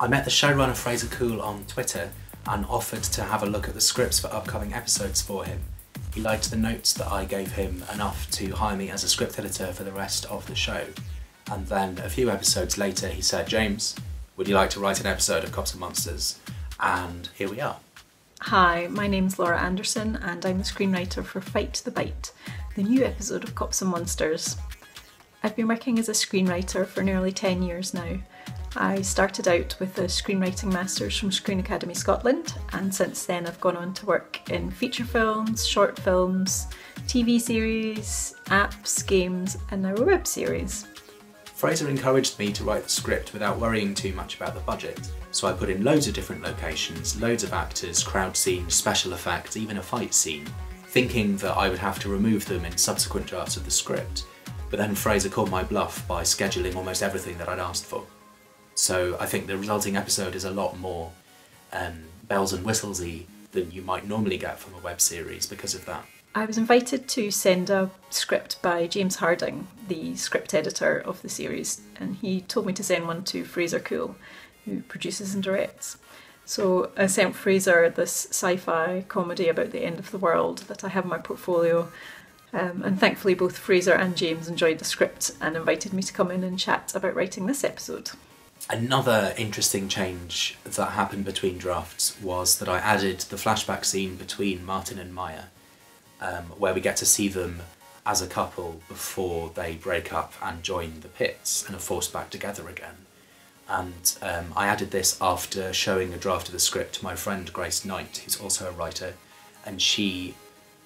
I met the showrunner Fraser Cool on Twitter and offered to have a look at the scripts for upcoming episodes for him. He liked the notes that I gave him enough to hire me as a script editor for the rest of the show. And then a few episodes later he said, "James, would you like to write an episode of Cops and Monsters?" And here we are. Hi, my name's Laura Anderson and I'm the screenwriter for Fight the Bite, the new episode of Cops and Monsters. I've been working as a screenwriter for nearly 10 years now. I started out with a screenwriting masters from Screen Academy Scotland, and since then I've gone on to work in feature films, short films, TV series, apps, games and now a web series. Fraser encouraged me to write the script without worrying too much about the budget, so I put in loads of different locations, loads of actors, crowd scenes, special effects, even a fight scene, thinking that I would have to remove them in subsequent drafts of the script. But then Fraser called my bluff by scheduling almost everything that I'd asked for. So I think the resulting episode is a lot more bells and whistles-y than you might normally get from a web series because of that. I was invited to send a script by James Harding, the script editor of the series, and he told me to send one to Fraser Cool, who produces and directs. So I sent Fraser this sci-fi comedy about the end of the world that I have in my portfolio, and thankfully both Fraser and James enjoyed the script and invited me to come in and chat about writing this episode. Another interesting change that happened between drafts was that I added the flashback scene between Martin and Maya, where we get to see them as a couple before they break up and join the pits and are forced back together again. And I added this after showing a draft of the script to my friend Grace Knight, who's also a writer, and she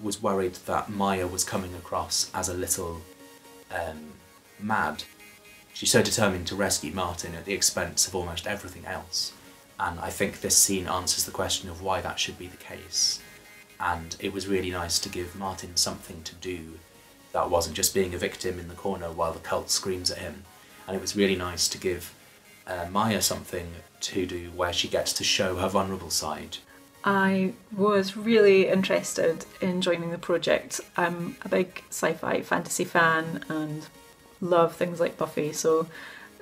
was worried that Maya was coming across as a little mad. She's so determined to rescue Martin at the expense of almost everything else, and I think this scene answers the question of why that should be the case. And it was really nice to give Martin something to do that wasn't just being a victim in the corner while the cult screams at him, and it was really nice to give Maya something to do where she gets to show her vulnerable side. I was really interested in joining the project. I'm a big sci-fi fantasy fan and love things like Buffy, so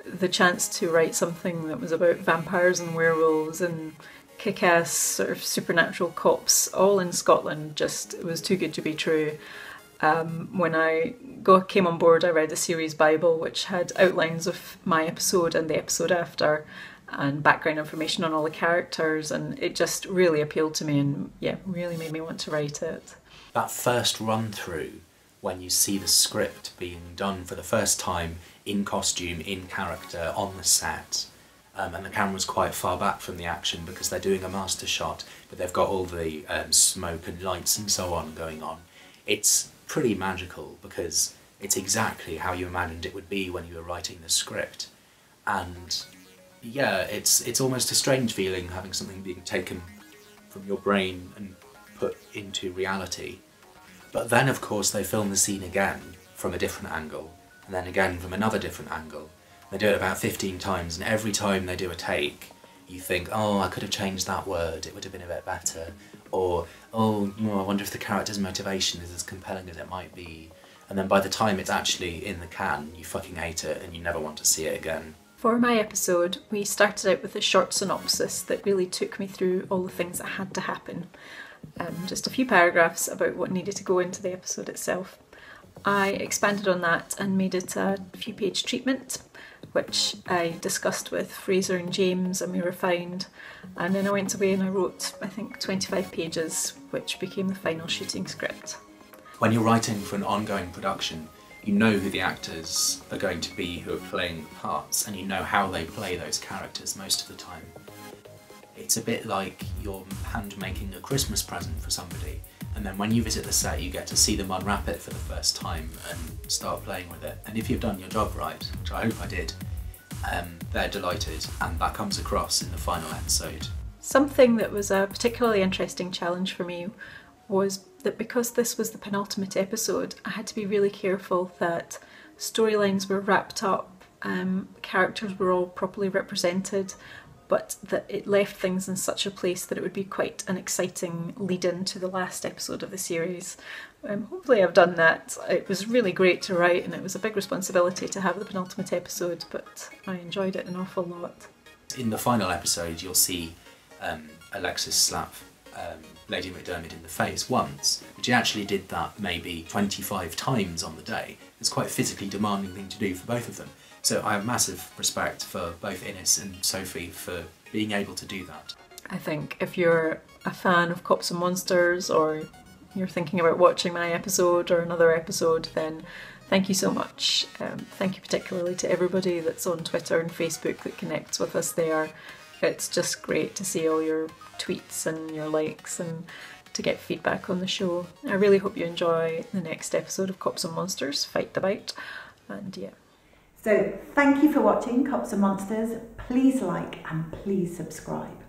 the chance to write something that was about vampires and werewolves and kick-ass sort of supernatural cops all in Scotland, it was too good to be true. When I came on board I read the series Bible, which had outlines of my episode and the episode after and background information on all the characters, and it just really appealed to me and yeah, really made me want to write it. That first run through, when you see the script being done for the first time in costume, in character, on the set, and the camera's quite far back from the action because they're doing a master shot, but they've got all the smoke and lights and so on going on. It's pretty magical because it's exactly how you imagined it would be when you were writing the script. And yeah, it's almost a strange feeling having something being taken from your brain and put into reality. But then of course they film the scene again from a different angle, and then again from another different angle. They do it about 15 times, and every time they do a take you think, oh, I could have changed that word, it would have been a bit better. Or, oh, I wonder if the character's motivation is as compelling as it might be. And then by the time it's actually in the can, you fucking hate it and you never want to see it again. For my episode, we started out with a short synopsis that really took me through all the things that had to happen. Just a few paragraphs about what needed to go into the episode itself. I expanded on that and made it a few-page treatment, which I discussed with Fraser and James and we refined, and then I went away and I wrote, I think, 25 pages, which became the final shooting script. When you're writing for an ongoing production, you know who the actors are going to be who are playing the parts, and you know how they play those characters most of the time. It's a bit like you're hand-making a Christmas present for somebody, and then when you visit the set you get to see them unwrap it for the first time and start playing with it. And if you've done your job right, which I hope I did, they're delighted, and that comes across in the final episode. Something that was a particularly interesting challenge for me was that because this was the penultimate episode, I had to be really careful that storylines were wrapped up, characters were all properly represented, but that it left things in such a place that it would be quite an exciting lead-in to the last episode of the series. Hopefully I've done that. It was really great to write and it was a big responsibility to have the penultimate episode, but I enjoyed it an awful lot. In the final episode, you'll see Alexis slap Lady McDermott in the face once, but she actually did that maybe 25 times on the day. It's quite a physically demanding thing to do for both of them. So I have massive respect for both Innes and Sophie for being able to do that. I think if you're a fan of Cops and Monsters, or you're thinking about watching my episode or another episode, then thank you so much. Thank you particularly to everybody that's on Twitter and Facebook that connects with us there. It's just great to see all your tweets and your likes and to get feedback on the show. I really hope you enjoy the next episode of Cops and Monsters, Fight the Bite, and yeah. So thank you for watching Cops and Monsters. Please like and please subscribe.